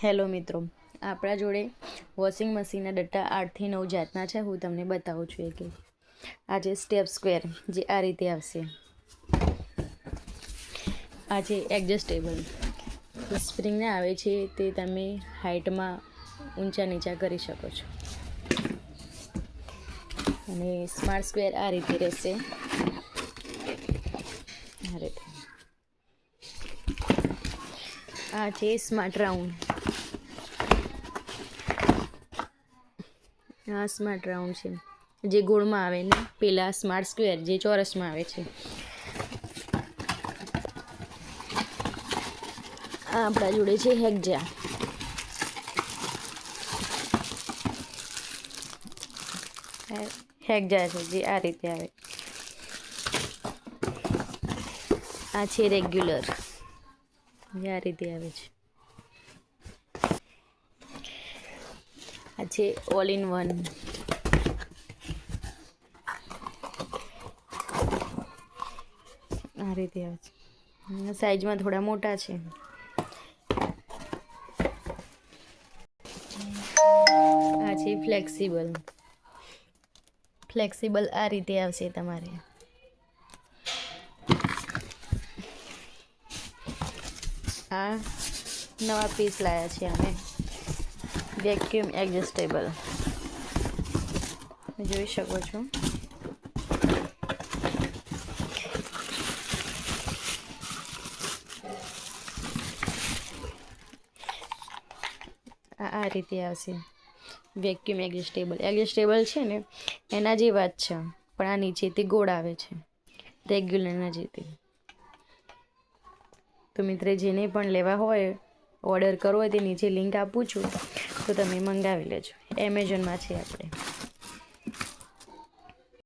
Hello મિત્રો, આપણા જોડે વોશિંગ મશીનના ડટ્ટા 8 થી 9 જાતના છે. હું તમને બતાવું છું કે આ છે સ્ટેપ સ્ક્વેર, જે આ રીતે આવશે. આ છે એડજસ્ટેબલ, સ્પ્રિંગના આવે છે, તે તમે હાઇટમાં ઊંચા નીચા કરી શકો છો. અને સ્માર્ટ સ્ક્વેર આ રીતે રહેશે. આ રીતે આ છે સ્માર્ટ રાઉન્ડ. આ સ્માર્ટ રાઉન્ડ છે, જે ગોળમાં આવે ને. પેલા સ્માર્ટ સ્ક્વેર જે ચોરસમાં આવે છે. આ આપણા જોડે છે હેક્ઝા. હેક્ઝા છે, જે આ રીતે આવે. આ છે રેગ્યુલર, જે આ રીતે આવે છે. આ છે ઓલ ઇન વન. આ રીતે આવે છે. સાઈઝમાં થોડા મોટા છે. આ છે ફ્લેક્સિબલ. ફ્લેક્સિબલ આ રીતે આવશે તમારે. આ નવા પીસ લાવ્યા છે અમે, વેક્યુમ એડજસ્ટેબલ. જોઈ શકો છો. આ રીતે આવશે વેક્યુમ એડજસ્ટેબલ છે ને, એના જેવા જ છે, પણ આ નીચેથી ગોળ આવે છે રેગ્યુલરના જેતે. તો મિત્ર, જેને પણ લેવા હોય, ઓર્ડર કરવો હોય, તે નીચે લિંક આપું છું, તો તમે મંગાવી લેજો. એમેઝોનમાં છે આપણે.